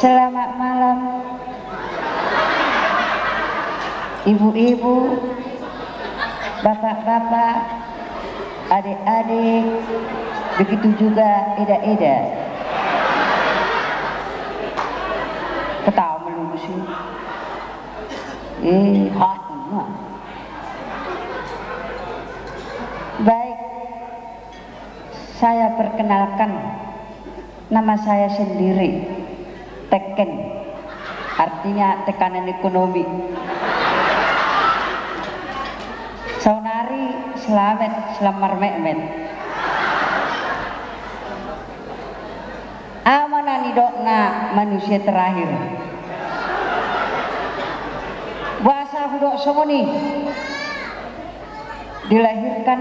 Selamat malam ibu-ibu, bapak-bapak, adik-adik, begitu juga eda-eda. Ketawa melulu sih. Baik, saya perkenalkan nama saya sendiri, Teken, artinya tekanan ekonomi. Saunari selamat selamar mekmet. Amanani dokna manusia terakhir. Bahasa hudok somoni dilahirkan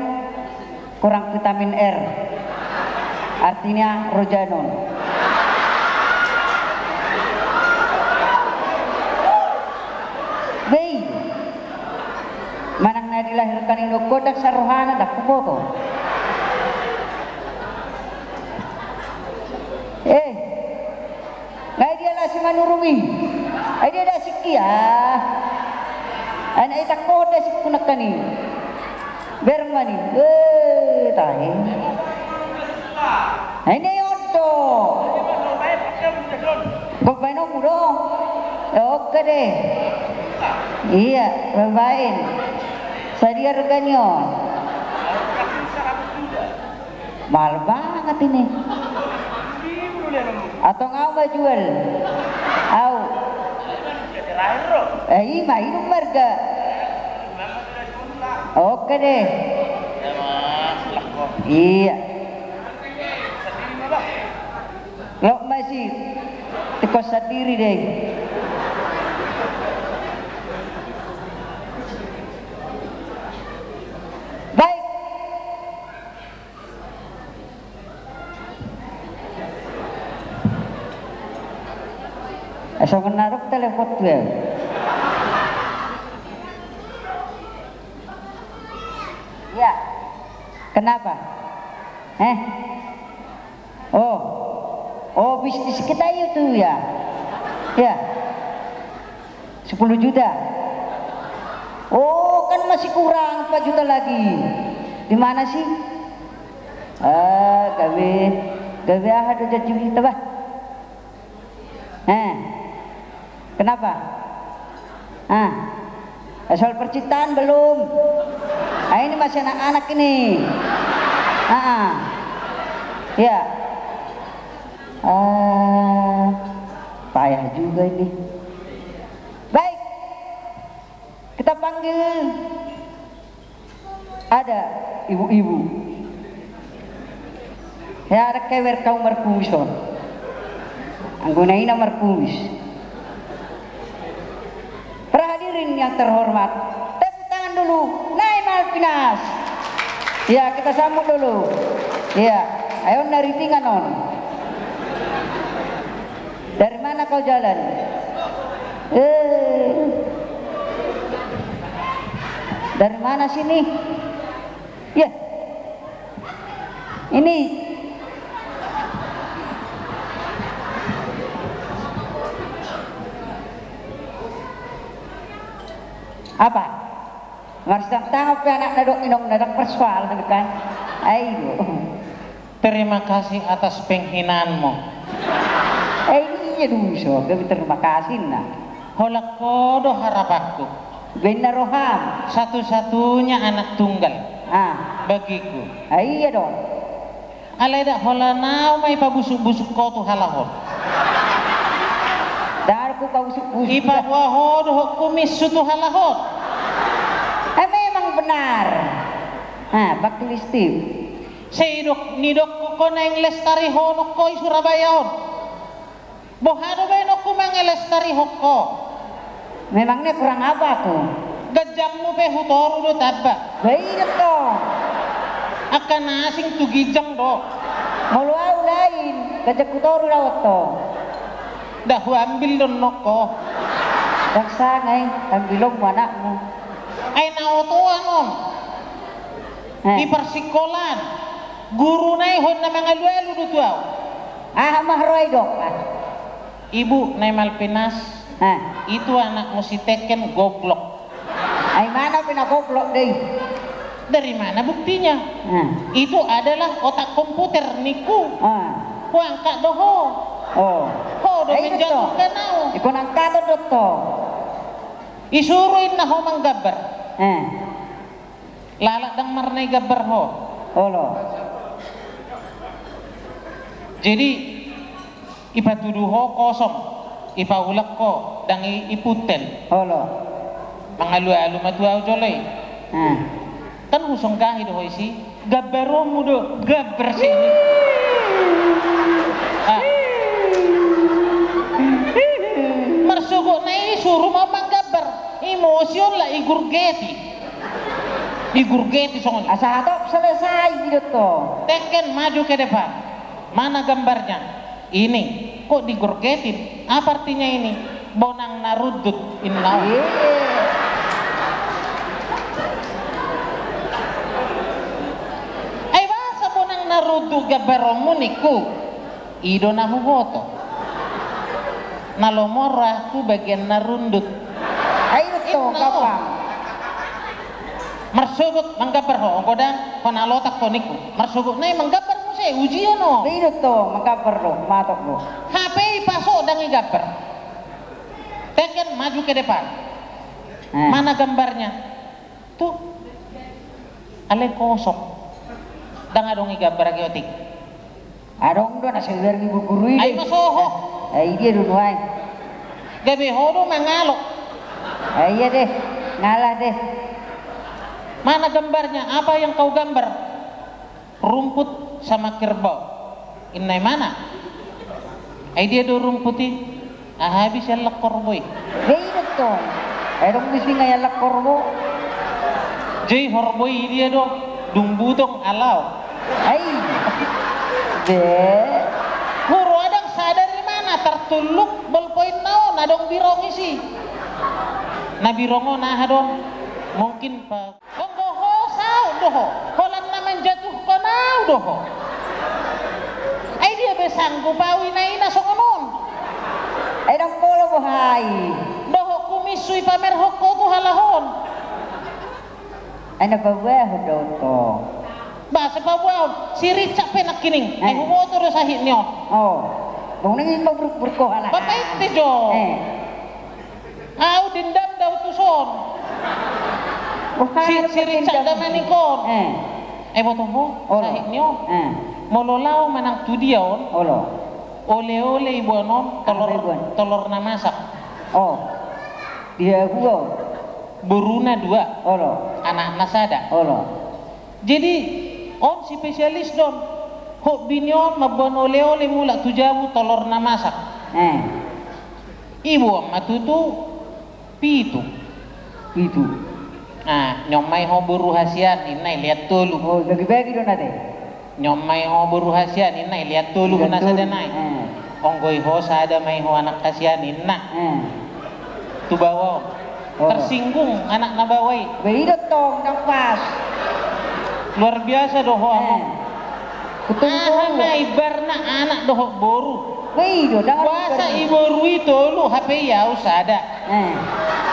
kurang vitamin R, artinya rojanon. Baik, manang na dilahirkan indo kodak sarohana dak foto. Ngai dia lah si manurumi, ai dia dah sikia. Anak ita koda si punakani. Bermani, tahe. Ini odo. Kok main mudo? Oke deh. Iya, bermain. Saya reganyo. Mahal banget ini. Atau ngau nggak jual? Au. Ima hidup marga. Oke deh. Iya. Lo masih tikos sendiri deh. Baik. Asal menaruh telepon gue. Ya, kenapa? Oh bisnis kita itu ya, 10 juta. Oh kan masih kurang 4 juta lagi. Di mana sih? Gawe ada jadi kita bah. Kenapa? Soal percintaan belum? Ini masih anak-anak ini. Ya. Payah juga ini. Baik. Kita panggil ada ibu-ibu. Ya ada kewer kau merkuson. Anggunain merkuis. Hadirin yang terhormat, tepuk tangan dulu. Naik Malvinas. Ya, kita sambut dulu. Ya, ayo nari tinggal non. Dari mana kau jalan? Dari mana sini? Ya, ini apa? Harus tangkap anak nadok minum nadak persoalan kan? Ayo. Terima kasih atas penghinaanmu. Iya dulu, terima kasih nah. Holak kodo harapku. Benar roham. Satu-satunya anak tunggal. Bagiku. Iya dong. Aleda hola nau mai pabusuk-busuk kau tu halahor. Darku pabusuk-busuk. Ipa wahodo kumis sutu halahor. Memang benar. Bakti listim. Seidok nidok ko neng lestari honok ko Surabaya on. Bohado benok ku mengelestari hokko. Memangnya kurang apa tuh? Gajangmu pe hutoru do tabba. Baik dong. Akan asing tu gijang do. Malu au lain, gajak hutoru lawat to. Dah ambil don noko. Daksa ngai, ambilong anakmu. Ay naotuan on. Di persikolan. Guru nai hon na mga luelu do tuaw. Mahroy dok. Ibu Nay Malpinas, itu anakmu si Teken goblok. Ay mana pinagoblok deh? Dari mana buktinya? Itu adalah otak komputer niku. Ku angkat doho. Ho do menjatuhkan nau. Iko nang kato dokto. Isuruin na ho manggabar. Lalak dang marnay gabar ho. Olo. Jadi ipatuduh ho kosong. Ipaulak ko dang iputen. Olo. Mangalu-alu matuaw jolay. Kan husong kahit ho isi. Gabaro mo do. Gabar sini. Marsugo na suruh mo manggabar. Emosyon la igurgeti songon. Asa hatop selesai hidup to. Teken maju ke depan. Mana gambarnya? Ini. Kok digurgetin? Apa artinya ini? Bonang narudut innaw. Ay basa bonang narudut gabaromu niku. Ido na huwoto. Nalomora ku bagian narundut. Ayo to kapang. Marsugut manggabar ho godang konalotak ko niku. Marsugut nay manggabar mo say ujian no. Ayo to manggabar lo, matok lo. HP pasok dan igabar. Teken maju ke depan. Mana gambarnya? Tuh. Ale kosong. Dang adong igabar geotik. Adong do na sewer ni guru ini. Ay masoho. Ay dia dulu ay. Gabi hodo mangalok. Ay iya deh. Ngalah deh. Mana gambarnya? Apa yang kau gambar? Rumput sama kerbau. Inai mana? Ay dia do rumputi. Habis yang lekor boy. Beda to. Ay dong mesti ngayalak korbo. Jay horboy dia do. Dungbutong alaw. Ay. Deh. Huro adang sadar di mana? Tertuluk ballpoint naon adong birong isi. Na birongo nah adong. Mungkin pak. Doho sao doho. Holan naman jatuh ko nao doho. Ay dia besanggup bawi na ina songonon. Ay dong polo buhay. Doho kumisui pamer hoko tu halahon. Ay nababaho daw to. Bahasa Papua si Richard penak kining. Ay humoto do sahit niyo. Dong nangin mabruk-burko ala. Papait te jo. Au dendam daw tuson. Si Richard damanikon. Boto ho sahit niyo. Mololaw manang tudiaon. Ole-ole ibuanon telur na masak. Dia huo. Buruna 2. Anak nasada. Jadi on si spesialis don. Hok binyon mabon ole-ole mula tujabu telur na masak. Ibu matutu pitu. Nyomai ho buru hasian inai lihat tulu. Bagi-bagi don ate. Nyomai ho buru hasian inai lihat tulu na sada nai. Onggoi ho sada mai ho anak hasian inna. Tu bawa tersinggung anak nabawai. Beda tong nang pas. Luar biasa doho among. Mai barna anak doho boru. Beda dangan. Kuasa iboru itu lu HP ya usada.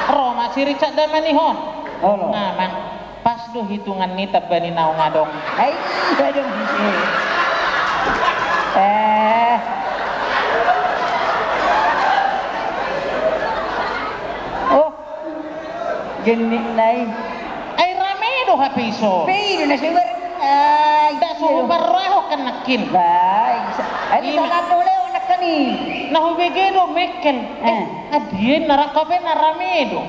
Roma si Richard damanihon. Nah, mang pas do hitungan ni tabani naung ngadong. Ay, adong bisi. Genik nai. Ay rame do HP iso. Beda na sewer. Ay, da suruh baraho kanakin. Baik. Ay salat dole anak kani. Nahubege do mekel. Adien narakape narame do.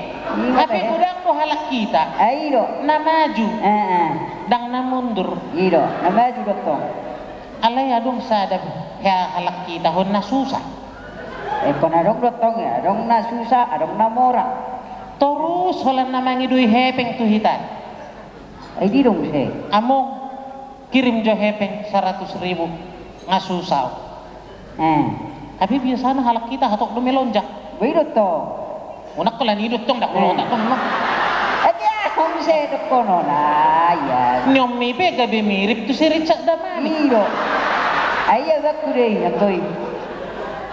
Tapi udang do halak kita. Ay do. Na maju. Dang na mundur. Ido, na maju doktor. Alay adong sadab ya halak kita hon na susah. Kung adong doktor ya, adong na susah, adong na mora. Terus holan na mangidui hepeng tu hitan. Ay di dong sih. Among kirim jo hepeng 100.000 ngasusaw. Tapi biasanya halak kita hatok do melonjak. Beda to. Unak ko lan idot tong dak ko tak tong. Kung se doktor no na ya. Nyom mi be gabe mirip tu si Richard damani. Ido. Ay ba kure ya toy.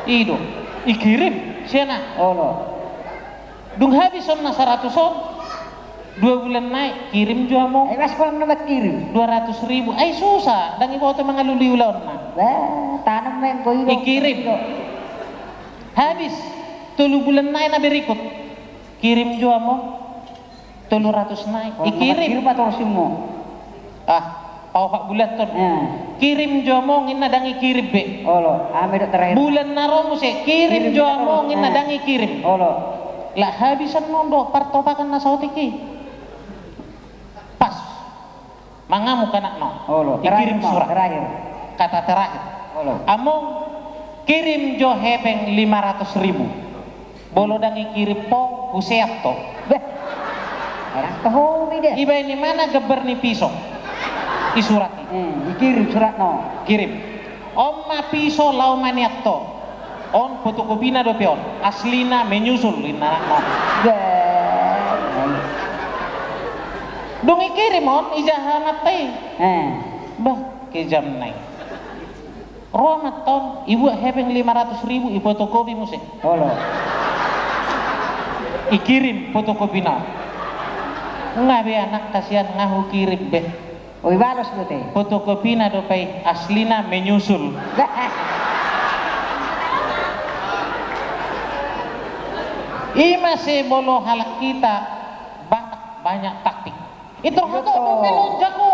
Ido. ikirim siana Olo. dung habis on na 100 on 2 bulan naik kirim jua mo Ay mas kurang namat kirim. 200.000 ay susah dan ibu auto mangaluli ulaw na Tanam men ko ikirim habis 3 bulan naik na berikut kirim jua mo 300 naik ikirim terus mo. pau pak bulan ton kirim jua mo ngin nadang ikirim be Olo, ame dok terakhir. bulan naromu se kirim jua mo ngin nadang ikirim Olo. lah habisan nondo partopakan na sautiki pas mangamu kanak no Olo. ikirim surat Terakhir. kata terakhir Olo. among kirim jo hepeng 500.000 bolo dang ikirim po useat to Beh. Orang tahu beda. iba ini mana geber ni pisau isurat Dikirim surat no. kirim omma pisau lau maniak to on fotokopina do peon aslina menyusul ina no Beh. dong ikirim on ijahanat teh bah ke jam naik romat ton ibu hepeng 500.000 i fotokopi muse Olo. ikirim fotokopi na ngabe anak kasihan ngahu kirim beh Oi balos do teh. fotokopi na do pay aslina menyusul ima se bolo halak kita banyak taktik itu hako do melonjak ko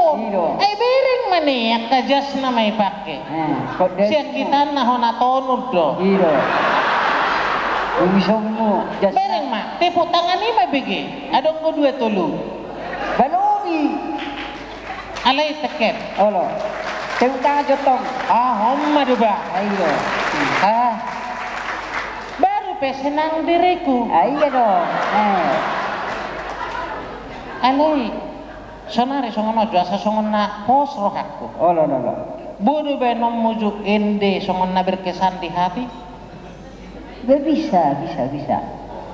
ay bering maniak kajas na may pake siya kita na honatonod do Iro. Umisong mo. bering ma tipu tangan ni mabigi adong ko 2 tulu Balobi. alay teket Olo. Tentang jotong. homma do ba Ayo. baru pe senang diriku Ayo dong. alay sonari songono jasa songon na pos rohakku Olo olo. bodo be nom mujuk ende songon na berkesan di hati Bisa.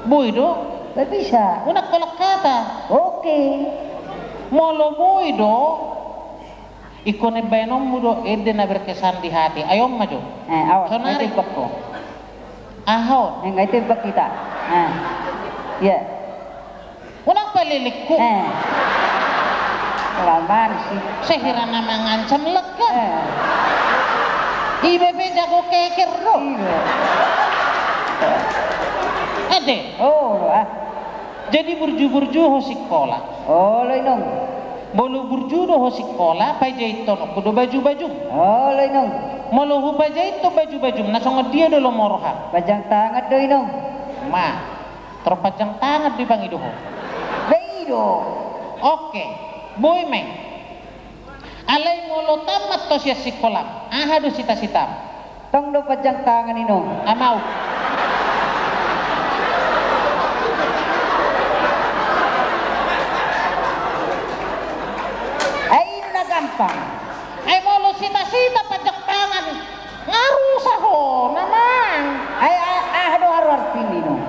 boido Bisa. unak kolak kata Oke. molo boido ikone be nom mudo ende na berkesan di hati ayom maju Awas. Sonari. Nggak tebak ko. ahon Nggak tebak kita. Ya. unak palilikku Kelamaan sih. sehira nama ngancam lega IBB jago keker do Iya. ade Oh, jadi burju-burju ho sekolah Oh, inong. bolu burju do ho sekolah pa jaito no kudo baju-baju Oh, inong. molo hu pa jaito baju-baju na songo dia do lo moroha Pajang tangan do inong. ma terpajang tangan di bangido ho Beido. oke boy meng alay molo tamat to siya sekolah do sita-sita Tong do pajang tangan inong. amau Ay, na gampang. ay molo sita-sita pajak tangan ngarusa ho naman Ay, do harus artin inong.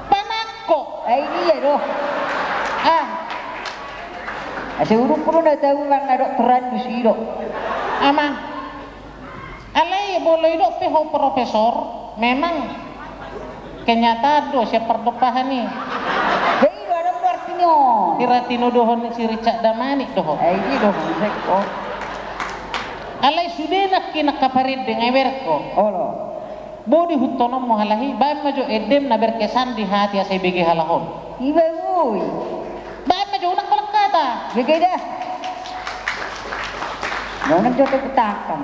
panako Ay, iya do. Siguro ko na tahu lang na dokteran do siro. ama alay boleh do peho profesor memang kenyataan do siya perdepahan ni Beido ada do artinyo. tiratino dohon si Richard Damani doho Ay, di do ko. alay sudenak kinakaparid dengan werko Olo. bodi hutonom mo halahi bae majo edem na berkesan di hati asay bigi halahon Iba uy. bae majo unak kolak kata Bigay dah. Jangan jatuh ketakam.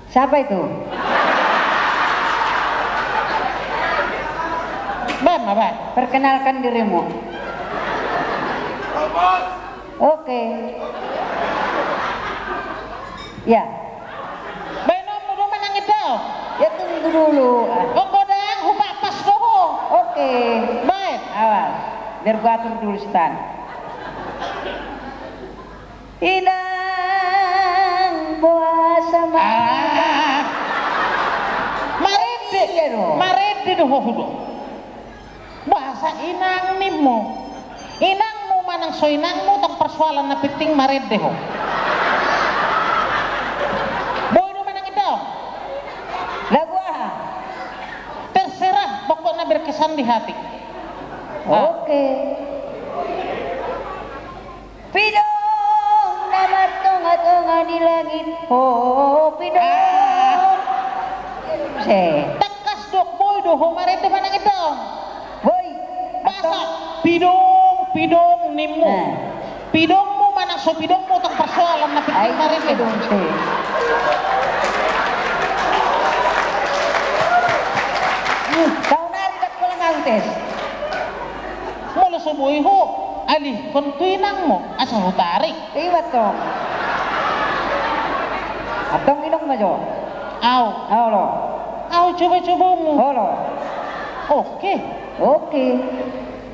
Siapa itu? bae ma bae Perkenalkan dirimu. Oke. Ya, bae nomu do manangit daw ya tunggu dulu. oh godang hupak pas doho Oke. bae Awas, biar gua atur dulu stand. Inang puasa marede Iya dong. marede doho hudo bahasa inang nimo inangmu manang so inangmu tang persoalan na piting marede ho berkesan di hati. Oke. Pidong nama tonga-tonga di langit. Oh, pidong. Tekas dok boy doh marete mana ngedong. Boy, Masa pidong nimu. Pidongmu mana so pidongmu tong persoalan na Ay, marete. pidong se. Kau nari tak pulang antes. Mula subuhi ho. Ali kon tuinang mo asa ho tarik. Iwat tong. Atong minum majo. Aw, Halo. coba mo. Halo. Oke. Oke.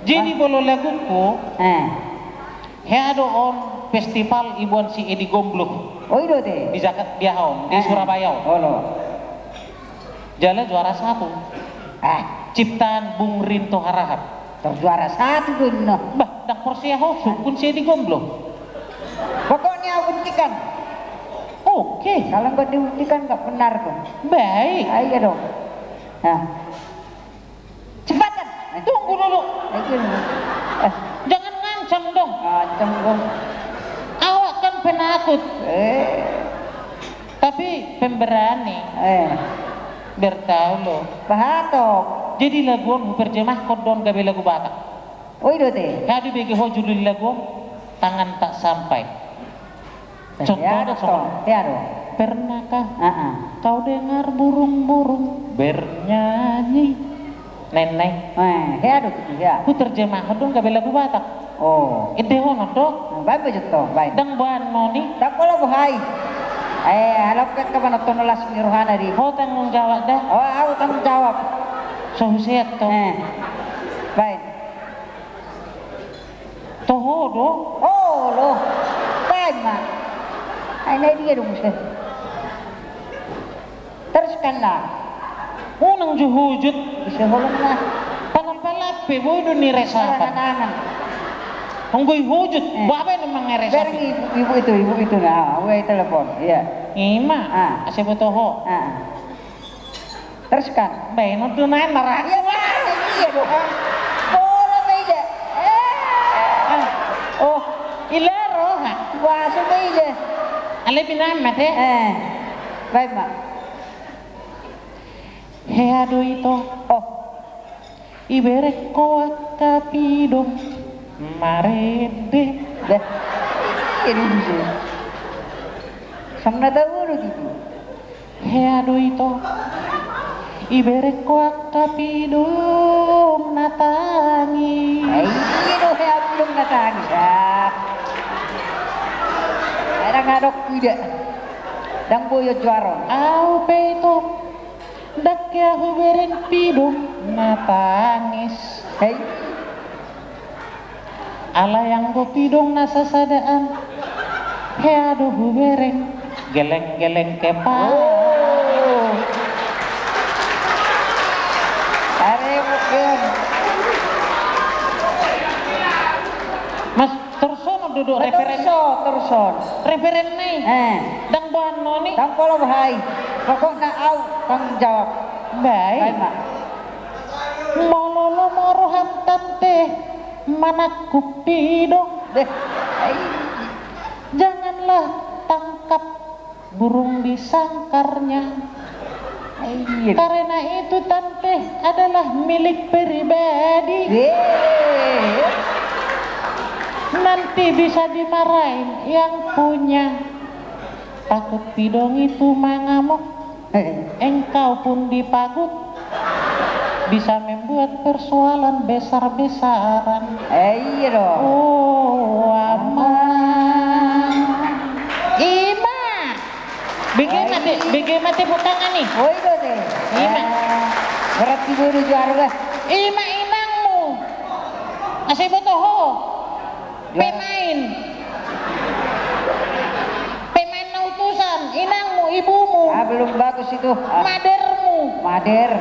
Jadi bolo laguku Eh. on festival Ibuan si Edi Gomblo Oh itu teh. di Jakarta di Surabaya. Halo. Jala juara 1. Ciptaan Bung Rinto Harahap. Terjuara 1 tuh no. Bah, dak porsia ho sukun si Edi Gomblo. Pokoknya buktikan. Oke. Kalau nggak dibuktikan nggak benar tuh. Baik. Ayo dong. Nah. Cepatan. Tunggu dulu. Ayo. Jangan ngancam dong. Macam dong. Awak kan penakut, tapi pemberani. Bertahu lo. Pahatok. Jadi laguan berjemah kodon gabe lagu Batak. Oh itu teh. Kadi bagi ho judul lagu tangan tak sampai. Contohnya soal. Ya dong. Pernahkah kau dengar burung-burung bernyanyi? Nenek. Ya dong ya. Ku terjemah dong gabe lagu Batak. Oh. Ide hono dok. Baik betul. Baik. Dang ban noni. Tak boleh bahai. Halapkan ke mana tonolas mirohana di. Ho tanggung jawab dah. Oh, aku tanggung jawab. So sehat toh. Baik. Toho do. Oh, loh. Baik, Mak. Ini dia dong, Ustaz. Teruskanlah. Unang juhujud. Bisa holong lah. Palapalape boy do ni resapan. Angan-angan. Honggoy hujud. Babe namang Bareng ngeresapan. ibu itu nah, gue telepon. Iya. Ima. Asep toho. Teruskan. Bae no tunai narak. Iya, Pak. Iya dong. Boleh meja. Oh, ilaro ha. Wah, meja. Ale binamat he. Baik, Mak. He ado ito. Oh. Iberek ko kapidong marede. Dah. Ini bisa. Sama tahu gitu. He ado ito. Iberek ko kapidong natangi. Ini doh ya belum datang. Ada ngadok kuda. Dan boyo juara. Au peito. Dak ya huberin pidong natangis. Hei. Ala yang go pidong nasa sadaan. He ado hubereng geleng-geleng kepa. Are bukan. Mas tersono duduk referen. Terson. Referen nih. Dang bahan noni. Dan kalau bahai. Pokoknya au tanggung jawab. Baik. Mak. Mololo moroham tante mana kupidong. Deh. Janganlah tangkap burung di sangkarnya. Karena itu tante adalah milik pribadi. Nanti bisa dimarahin yang punya. Takut pidong itu mengamuk, engkau pun dipagut. Bisa membuat persoalan besar-besaran. Iya dong. Oh, aman. Ima. Bagaimana tepuk tangan nih? Oh itu deh. Ima. Berarti gue udah juara lah. Ima inangmu. Asih botoho. Pemain nautusan. Inangmu, ibumu. Belum bagus itu. Madermu. Mader.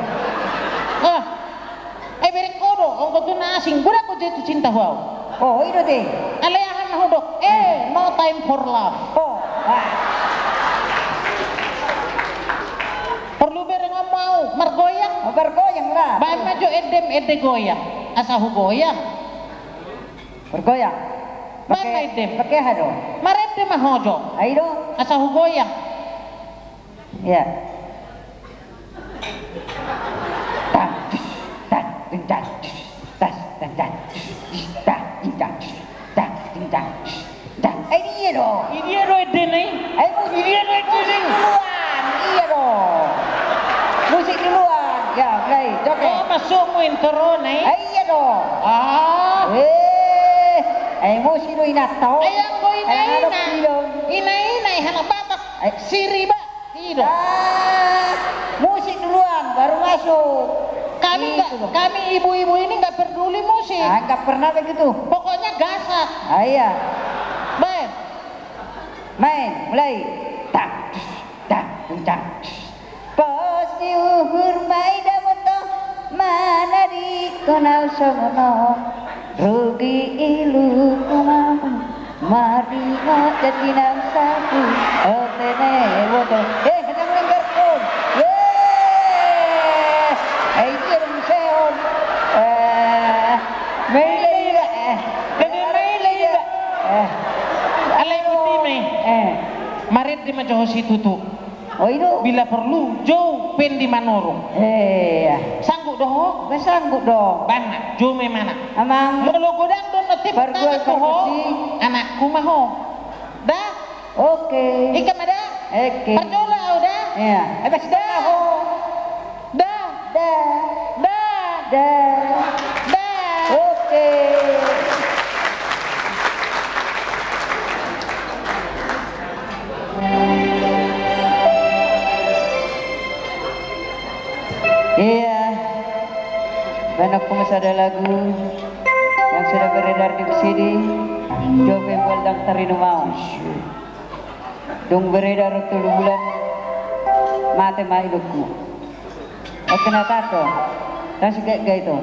Berek kodo. Ongko tu na asing. Budak ko jatuh cinta wow. Oh itu deh. Aleahan hudok. No time for love. Oh. Perlu bereng mau mau mergoyang. Bergoyang lah. Bahan maju edem ede goyang. Asahu goyang. Bergoyang. Mana edem? Pakai hado. Marede mah hojo. Ayo. Asahu goyang. Ya. Tak, tak, tak, tak, tak, tak, tak, tak, tak, tak, tak. Ini dong. Ini ro ede nih. Ayo musik duluan. Iya dong. Musik duluan. Ya, mulai. Joget. Oh masuk mu intro nih. Iya dong. Ah. Ayo musik dulu inatau. Ayang go ina. Ina. Ina hanak batak. Siri ba. Ido. Musik duluan baru masuk. Kami ibu-ibu ini nggak peduli musik. Nggak pernah begitu. Pokoknya gasak. Iya. Baik. Main, mulai. Tak, tak, tak. Pasti uhur maida moto mana di konal sono rugi ilu kumam mari jadi nang satu otene woto hendak melenggar pun itu yang seon Maila Alay putih nih. Marit di majoho situ tuh. Oh itu Bila perlu jauh pen di manorong. Sanggup doh? Gak sanggup dong. Bana, jauh mana? Amang Lo godang don notif Berbual tuh ho. perkusi. Anakku mah ho. Dah, oke. ikam ada? Oke. Perjola udah. Iya. Bas dah ho. Dah, Dah. dah, Dah. dah. Oke. Iya. Banyak masih ada lagu yang sudah beredar di CD. Jobe Boldang Tarino mau. Dong beredar 3 bulan. Mate mai hidupku. Oke natato. Dan segala itu.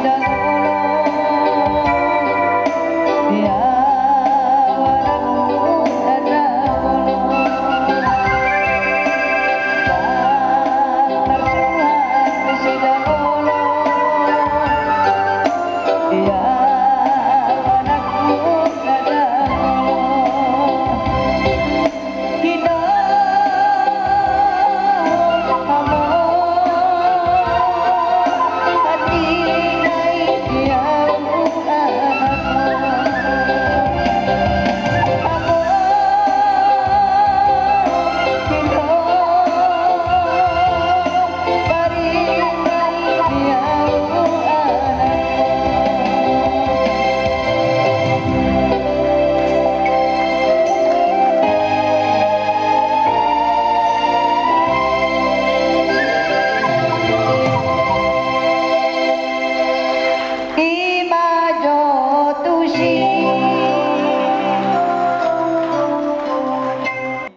Ida